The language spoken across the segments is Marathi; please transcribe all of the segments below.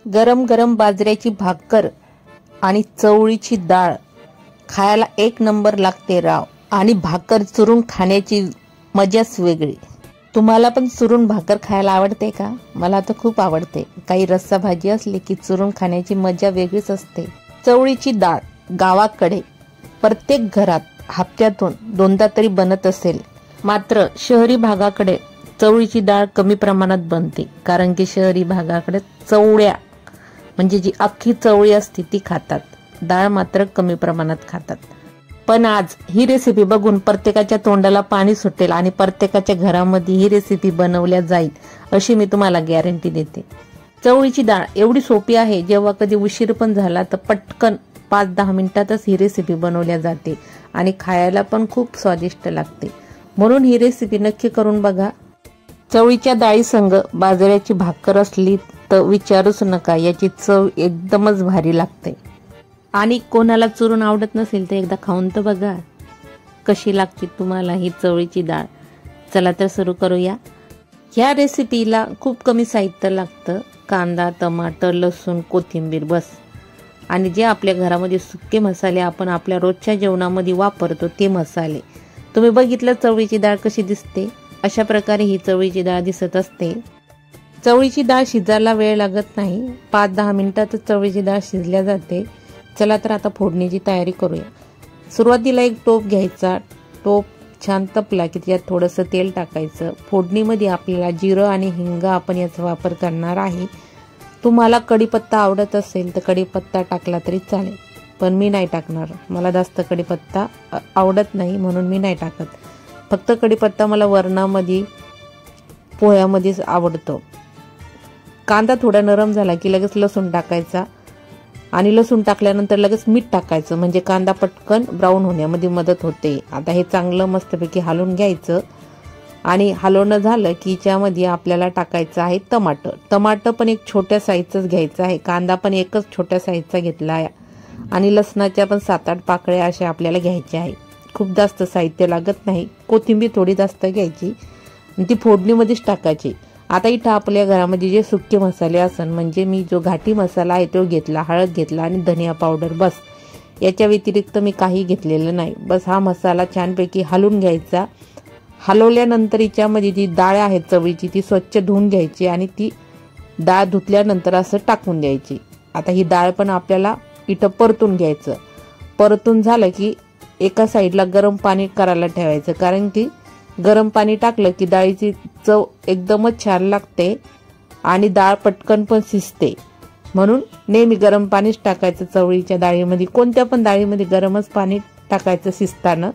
गरम गरम बाजऱ्याची भाकर आणि चवळीची डाळ खायला एक नंबर लागते राव। आणि भाकर चुरून खाण्याची मजाच वेगळी। तुम्हाला पण चुरून भाकर खायला आवडते का? मला तर खूप आवडते। काही रस्सा भाजी असली की चुरून खाण्याची मजा वेगळीच असते। चवळीची डाळ गावाकडे प्रत्येक घरात हप्त्यातून दोनदा तरी बनत असेल, मात्र शहरी भागाकडे चवळीची डाळ कमी प्रमाणात बनते, कारण की शहरी भागाकडे चवळ्या म्हणजे जी अख्खी चवळी असते ती खातात, डाळ मात्र कमी प्रमाणात खातात। पण आज ही रेसिपी बघून प्रत्येकाच्या तोंडाला पाणी सुटेल आणि प्रत्येकाच्या घरामध्ये ही रेसिपी बनवल्या जाईल अशी मी तुम्हाला गॅरंटी देते। चवळीची डाळ एवढी सोपी आहे, जेव्हा कधी उशीर पण झाला तर पटकन 5-10 मिनिटातच ही रेसिपी बनवल्या जाते आणि खायला पण खूप स्वादिष्ट लागते। म्हणून ही रेसिपी नक्की करून बघा। चवळीच्या डाळी संग बाजऱ्याची भाकर असली तर विचारूच नका, याची चव एकदमच भारी लागते। आणि कोणाला चुरून आवडत नसेल तर एकदा खाऊन तर बघा कशी लागते तुम्हाला ही चवळीची डाळ। चला तर सुरू करूया। ह्या रेसिपीला खूप कमी साहित्य लागतं, कांदा, टमाटर, लसूण, कोथिंबीर बस। आणि जे आपल्या घरामध्ये सुके मसाले आपण आपल्या रोजच्या जेवणामध्ये वापरतो ते मसाले। तुम्ही बघितलं चवळीची डाळ कशी दिसते, अशा प्रकारे ही चवळीची डाळ दिसत असते। चवळीची डाळ शिजायला वेळ लागत नाही, 5-10 मिनिटातच चवळीची डाळ शिजल्या जाते। चला तर आता फोडणीची तयारी करूया। सुरुवातीला एक टोप घ्यायचा, टोप छान तपला की त्यात थोडंसं तेल टाकायचं। फोडणीमध्ये आपल्याला जिरं आणि हिंग आपण याचा वापर करणार आहे। तुम्हाला कढीपत्ता आवडत असेल तर कढीपत्ता टाकला तरी चालेल, पण मी नाही टाकणार, मला जास्त कढीपत्ता आवडत नाही म्हणून मी नाही टाकत। फक्त कढीपत्ता मला वरणामध्ये पोह्यामध्येच आवडतो। कांदा थोडा नरम झाला की लगेच लसूण टाकायचा आणि लसूण टाकल्यानंतर लगेच मीठ टाकायचं, म्हणजे कांदा पटकन ब्राऊन होण्यामध्ये मदत होते। आता हे चांगलं मस्तपैकी हलवून घ्यायचं आणि हलवणं झालं की याच्यामध्ये आपल्याला टाकायचं आहे टमाटर। टमाटर पण एक छोट्या साईजच घ्यायचं आहे, कांदा पण एकच छोट्या साईजचा घेतला आहे आणि लसणाच्या पण 7-8 पाकळ्या अशा आपल्याला घ्यायच्या आहे। खूप जास्त साहित्य लागत नाही, कोथिंबीर थोडी जास्त घ्यायची आणि ती फोडणीमध्येच टाकायची। आता इथं आपल्या घरामध्ये जे सुके मसाले असन, म्हणजे मी जो घाटी मसाला आहे तो घेतला, हळद घेतला आणि धनिया पावडर बस, याच्या व्यतिरिक्त मी काही घेतलेलं नाही। बस हा मसाला छानपैकी हलवून घ्यायचा। हलवल्यानंतर याच्यामध्ये जी डाळ आहे चवळीची ती स्वच्छ धुवून घ्यायची आणि ती डाळ धुतल्यानंतर असं टाकून द्यायची। आता ही डाळ पण आपल्याला इथं परतून घ्यायचं। परतून झालं की एका साईडला गरम पाणी करायला ठेवायचं, कारण की गरम पाणी टाकलं की डाळीची चव एकदमच छान लागते आणि डाळ पटकन पण शिजते। म्हणून नेहमी गरम पाणीच टाकायचं चवळीच्या डाळीमध्ये, कोणत्या पण डाळीमध्ये गरमच पाणी टाकायचं शिजताना,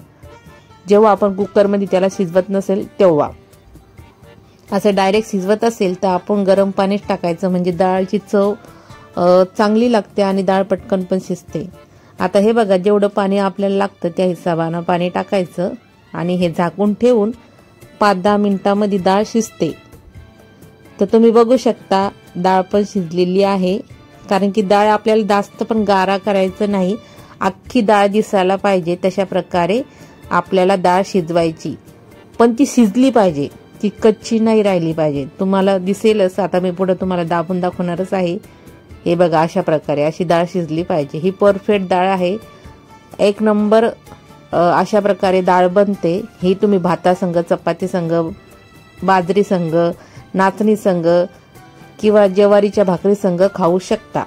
जेव्हा आपण कुकरमध्ये त्याला शिजवत नसेल तेव्हा। असं डायरेक्ट शिजवत असेल तर आपण गरम पाणीच टाकायचं, म्हणजे डाळची चव चांगली लागते आणि डाळ पटकन पण शिजते। आता हे बघा, जेवढं पाणी आपल्याला लागतं त्या हिशोबानं पाणी टाकायचं आणि हे झाकून ठेवून 5-10 मिनिटांमध्ये डाळ शिजते। तर तुम्ही बघू शकता डाळ पण शिजलेली आहे, कारण की डाळ आपल्याला जास्त पण गारा करायचं नाही, अख्खी डाळ दिसायला पाहिजे तशा प्रकारे आपल्याला डाळ शिजवायची, पण ती शिजली पाहिजे, ती कच्ची नाही राहिली पाहिजे। तुम्हाला दिसेलच, आता मी पुढे तुम्हाला दाबून दाखवणारच आहे। हे बघा, अशा प्रकारे अशी डाळ शिजली पाहिजे। ही परफेक्ट डाळ आहे, एक नंबर अशा प्रकारे डाळ बनते। ही तुम्ही भातासंग, चपाती संग, बाजरी संग, नाचणी संग किंवा ज्वारीच्या भाकरी संग खाऊ शकता।